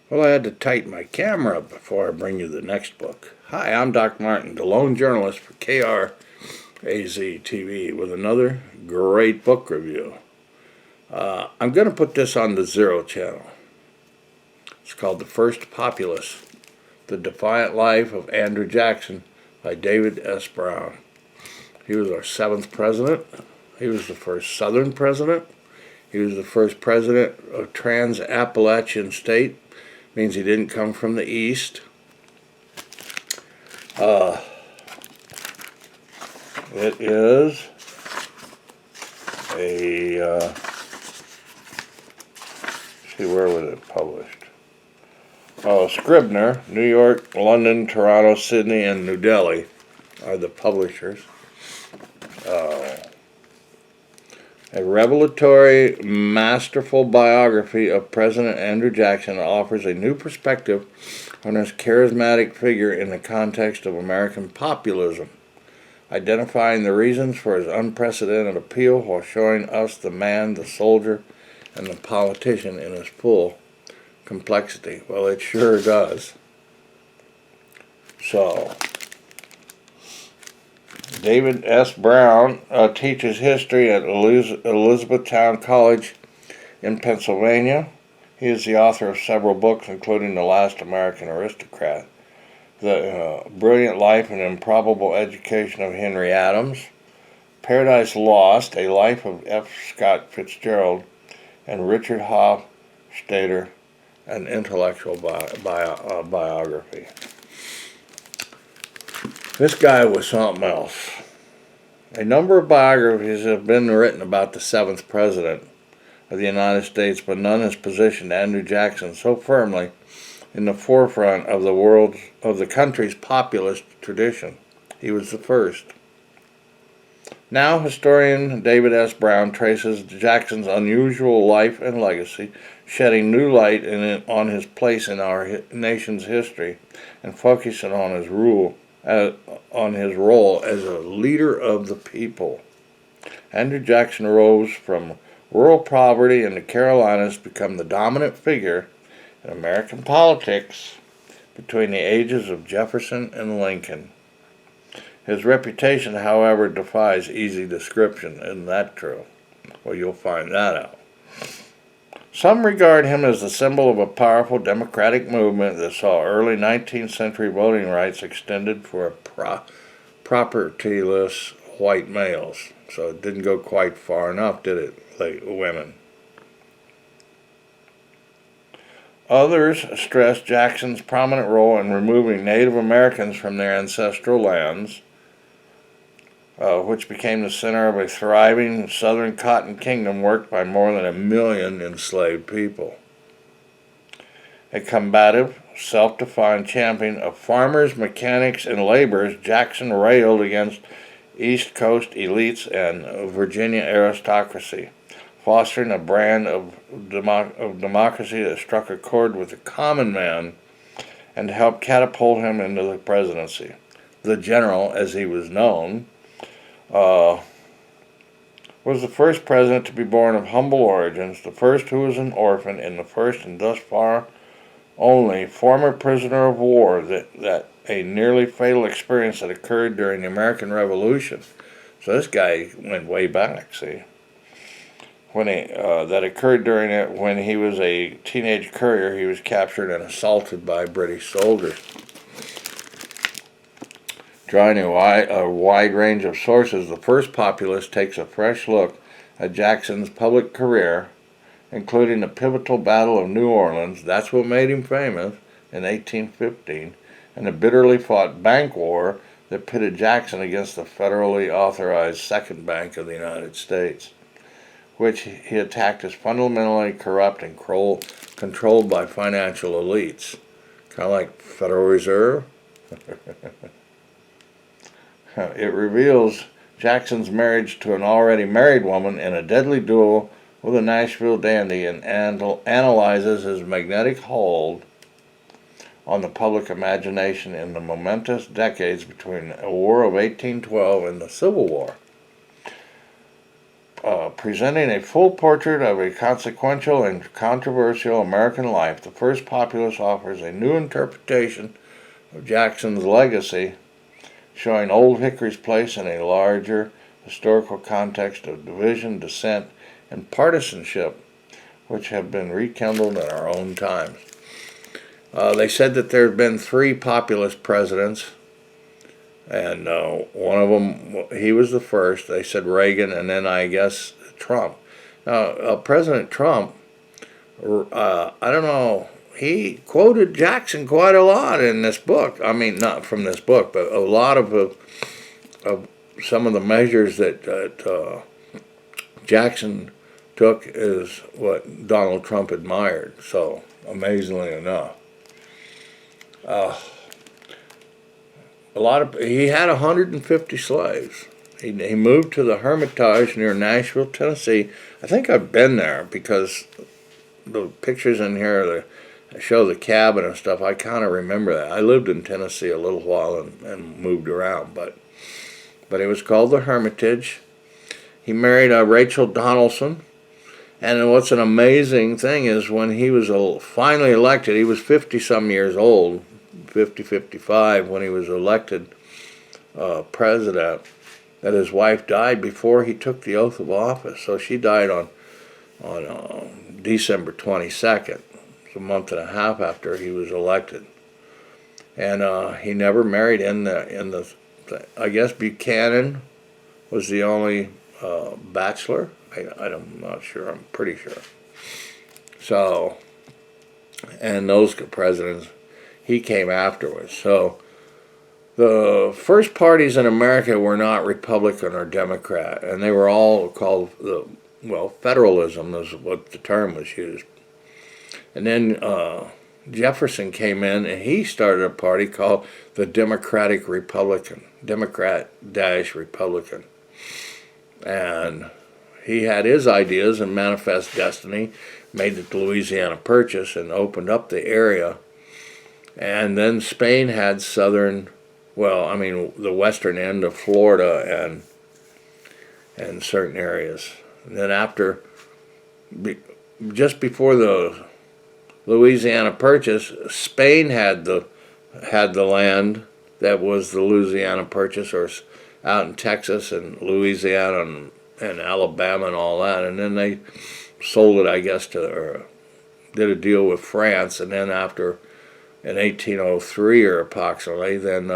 Well, I had to tighten my camera up before I bring you the next book. Hi, I'm Doc Martin, the lone journalist for KRAZ TV, with another great book review. I'm going to put this on the Zero channel. It's called The First Populist, The Defiant Life of Andrew Jackson by David S. Brown. He was our 7th president. He was the first Southern president. He was the first president of Trans-Appalachian State. Means he didn't come from the East. It is a, see, where was it published? Scribner, New York, London, Toronto, Sydney, and New Delhi are the publishers. A revelatory, masterful biography of President Andrew Jackson offers a new perspective on his charismatic figure in the context of American populism, identifying the reasons for his unprecedented appeal while showing us the man, the soldier, and the politician in his full complexity. Well, it sure does. So, David S. Brown teaches history at Elizabethtown College in Pennsylvania. He is the author of several books, including The Last American Aristocrat, The Brilliant Life and Improbable Education of Henry Adams, Paradise Lost, A Life of F. Scott Fitzgerald, and Richard Hofstadter, an intellectual biography. This guy was something else. A number of biographies have been written about the 7th president of the United States, but none has positioned Andrew Jackson so firmly in the forefront of the country's populist tradition. He was the first. Now, historian David S. Brown traces Jackson's unusual life and legacy, shedding new light on his place in our nation's history and focusing on his role as a leader of the people. Andrew Jackson rose from rural poverty in the Carolinas to become the dominant figure in American politics between the ages of Jefferson and Lincoln. His reputation, however, defies easy description. Isn't that true? Well, you'll find that out. Some regard him as the symbol of a powerful democratic movement that saw early 19th century voting rights extended for propertyless white males. So it didn't go quite far enough, did it, women? Others stress Jackson's prominent role in removing Native Americans from their ancestral lands, which became the center of a thriving southern cotton kingdom worked by more than 1 million enslaved people. A combative, self-defined champion of farmers, mechanics, and laborers, Jackson railed against East Coast elites and Virginia aristocracy, fostering a brand of democracy that struck a chord with the common man and helped catapult him into the presidency. The general, as he was known, was the first president to be born of humble origins, the first who was an orphan, and the first and thus far only former prisoner of war that a nearly fatal experience that occurred during the American Revolution. So this guy went way back, see. That occurred during it when he was a teenage courier. He was captured and assaulted by British soldiers. Drawing a wide range of sources, The First Populist takes a fresh look at Jackson's public career, including the pivotal Battle of New Orleans, that's what made him famous, in 1815, and the bitterly fought bank war that pitted Jackson against the federally authorized Second Bank of the United States, which he attacked as fundamentally corrupt and controlled by financial elites. Kind of like Federal Reserve. It reveals Jackson's marriage to an already married woman in a deadly duel with a Nashville dandy and analyzes his magnetic hold on the public imagination in the momentous decades between the War of 1812 and the Civil War. presenting a full portrait of a consequential and controversial American life, the first Populist offers a new interpretation of Jackson's legacy, showing Old Hickory's place in a larger historical context of division, dissent, and partisanship, which have been rekindled in our own times. They said that there have been 3 populist presidents, and one of them, he was the first. They said Reagan, and then I guess Trump. Now, President Trump, I don't know, he quoted Jackson quite a lot in this book. I mean, not from this book, but a lot of some of the measures that Jackson took is what Donald Trump admired. So, amazingly enough. He had 150 slaves. He moved to the Hermitage near Nashville, Tennessee. I think I've been there because the pictures in here show the cabin and stuff. I kind of remember that. I lived in Tennessee a little while and moved around, but it was called the Hermitage. He married Rachel Donaldson, and what's an amazing thing is when he was finally elected, he was 50-some years old, 55 when he was elected president, that his wife died before he took the oath of office. So she died on December 22nd, a month and a half after he was elected. And he never married I guess Buchanan was the only bachelor. I'm not sure. I'm pretty sure. So, and those presidents, he came afterwards. So, the first parties in America were not Republican or Democrat, and they were all called, federalism is what the term was used. And then Jefferson came in, and he started a party called the Democrat-Republican. And he had his ideas and Manifest Destiny, made the Louisiana Purchase, and opened up the area. And then Spain had the western end of Florida and certain areas. And then just before the Louisiana Purchase, Spain had the land that was the Louisiana Purchase, or out in Texas and Louisiana and Alabama and all that. And then they sold it, I guess, or did a deal with France. And then after, in 1803 or approximately, then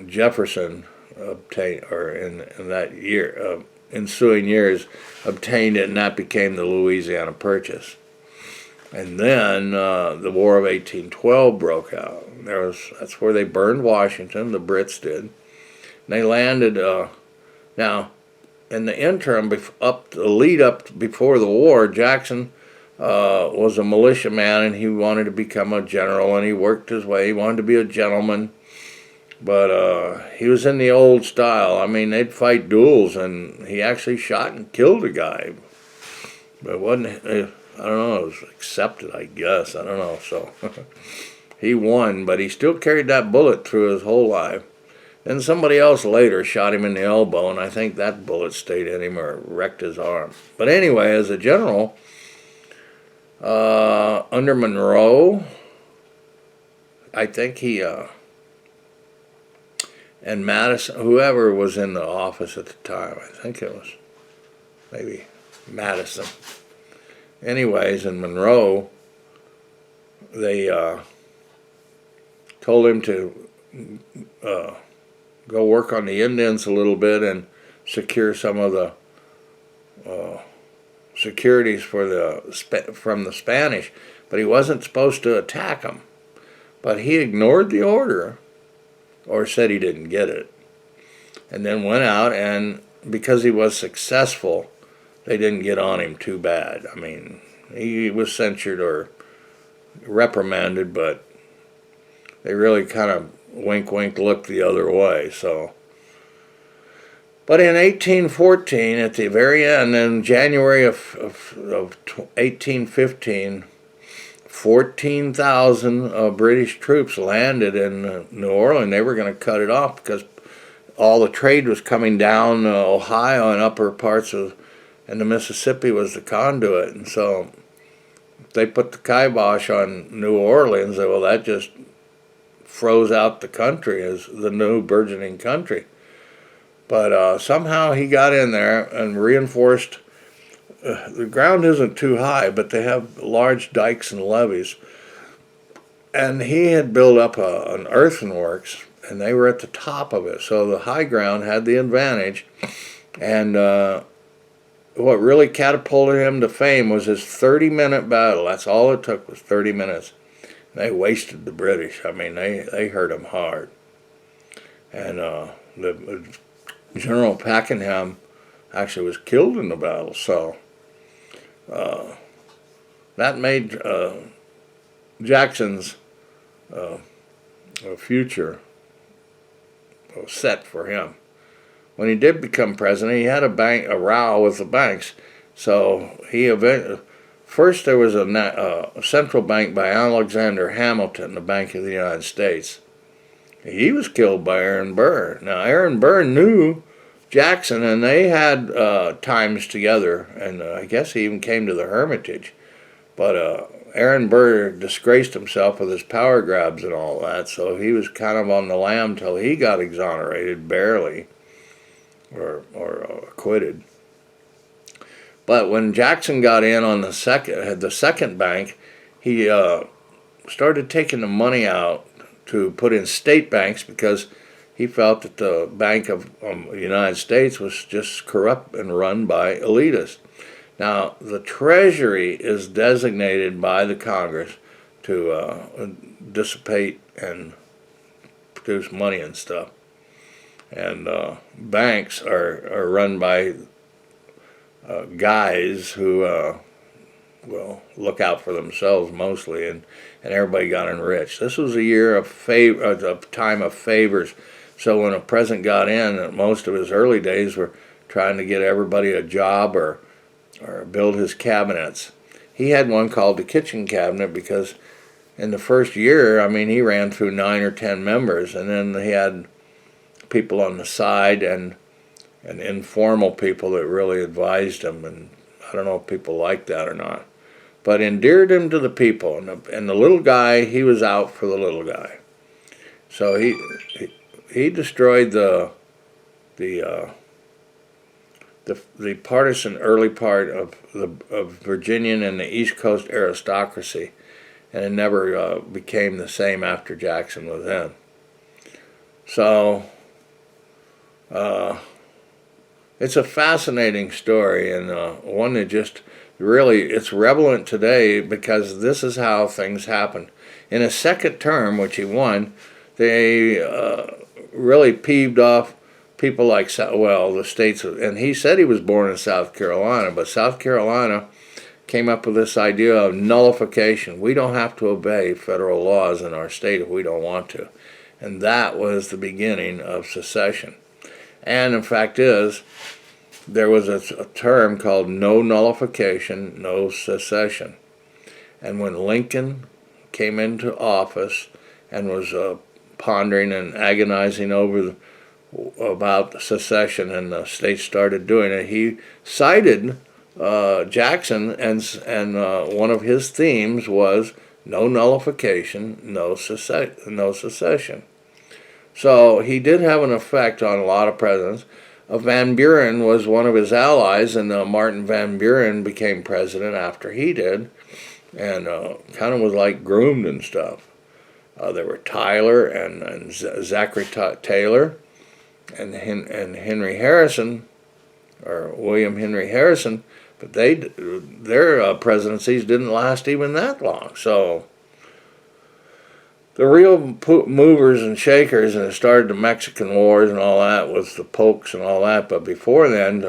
Jefferson obtained, or in that year, ensuing years, obtained it, and that became the Louisiana Purchase. And then the War of 1812 broke out. That's where they burned Washington, the Brits did. And they landed, now, in the interim, the lead up before the war, Jackson was a militiaman, and he wanted to become a general, and he worked his way. He wanted to be a gentleman, but he was in the old style. I mean, they'd fight duels, and he actually shot and killed a guy. But it wasn't, I don't know, it was accepted, I guess. I don't know, so he won, but he still carried that bullet through his whole life. Then somebody else later shot him in the elbow, and I think that bullet stayed in him or wrecked his arm. But anyway, as a general, under Monroe, I think he, and Madison, whoever was in the office at the time, I think it was maybe Madison. Anyways, in Monroe, they told him to go work on the Indians a little bit and secure some of the securities from the Spanish, but he wasn't supposed to attack them. But he ignored the order, or said he didn't get it, and then went out, and because he was successful, they didn't get on him too bad. I mean, he was censured or reprimanded, but they really kind of wink, looked the other way. So, but in 1814, at the very end, in January of 1815, 14,000 British troops landed in New Orleans. They were going to cut it off because all the trade was coming down Ohio and upper parts of, and the Mississippi was the conduit. And so they put the kibosh on New Orleans. Well, that just froze out the country as the new burgeoning country. But somehow he got in there and reinforced. The ground isn't too high, but they have large dikes and levees. And he had built up an earthworks, and they were at the top of it. So the high ground had the advantage. And what really catapulted him to fame was his 30-minute battle. That's all it took, was 30 minutes. They wasted the British. I mean, they hurt him hard. And the General Pakenham actually was killed in the battle. So that made Jackson's future set for him. When he did become president, he had a row with the banks. So first there was a central bank by Alexander Hamilton, the Bank of the United States. He was killed by Aaron Burr. Now, Aaron Burr knew Jackson, and they had times together, and I guess he even came to the Hermitage. But Aaron Burr disgraced himself with his power grabs and all that, so he was kind of on the lam till he got exonerated, barely, or acquitted. But when Jackson got in on the second bank, he started taking the money out to put in state banks because he felt that the Bank of the United States was just corrupt and run by elitists. Now, the Treasury is designated by the Congress to dissipate and produce money and stuff. And banks are run by guys who will look out for themselves mostly, and everybody got enriched. This was a year of a time of favors. So when a president got in, most of his early days were trying to get everybody a job or build his cabinets. He had one called the kitchen cabinet because in the first year, I mean, he ran through 9 or 10 members, and then he had people on the side and informal people that really advised him, and I don't know if people liked that or not, but endeared him to the people, and the little guy, he was out for the little guy. So he destroyed the partisan early part of Virginian and the East Coast aristocracy, and it never became the same after Jackson was in. So it's a fascinating story, and one that just really, it's relevant today because this is how things happened. In his second term, which he won, they really peeved off people like, the states, and he said he was born in South Carolina, but South Carolina came up with this idea of nullification. We don't have to obey federal laws in our state if we don't want to. And that was the beginning of secession. And the fact is, there was a term called no nullification, no secession. And when Lincoln came into office and was pondering and agonizing about secession, and the states started doing it, he cited Jackson, and one of his themes was no nullification, no secession. So he did have an effect on a lot of presidents. Van Buren was one of his allies, and Martin Van Buren became president after he did, and kind of was like groomed and stuff. There were Tyler and Zachary Taylor and Henry Harrison, or William Henry Harrison, but their presidencies didn't last even that long. So the real movers and shakers, and it started the Mexican Wars and all that, was the Polks and all that. But before then,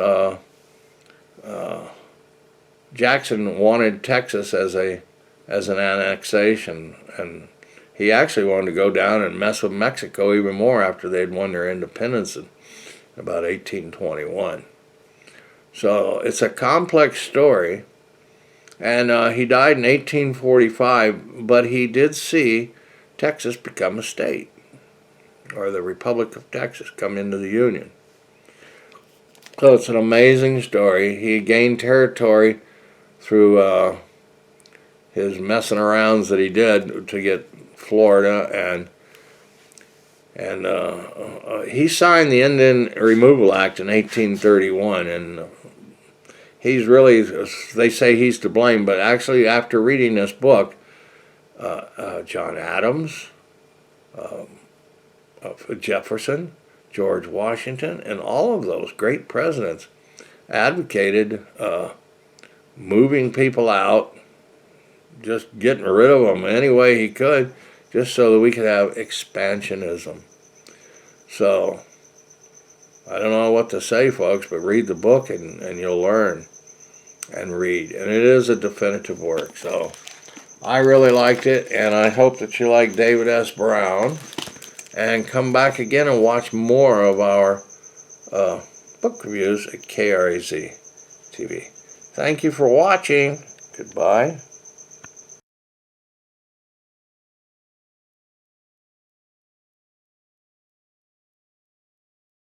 Jackson wanted Texas as an annexation, and he actually wanted to go down and mess with Mexico even more after they'd won their independence in about 1821. So it's a complex story, and he died in 1845, but he did see Texas become a state. or the Republic of Texas, come into the Union. So it's an amazing story. He gained territory through his messing arounds that he did to get Florida, and he signed the Indian Removal Act in 1831, and he's really, they say he's to blame, but actually after reading this book, John Adams, Jefferson, George Washington, and all of those great presidents advocated moving people out, just getting rid of them any way he could, just so that we could have expansionism. So, I don't know what to say, folks, but read the book and you'll learn and read. And it is a definitive work. So, I really liked it, and I hope that you like David S. Brown. And come back again and watch more of our book reviews at KRAZ TV. Thank you for watching. Goodbye.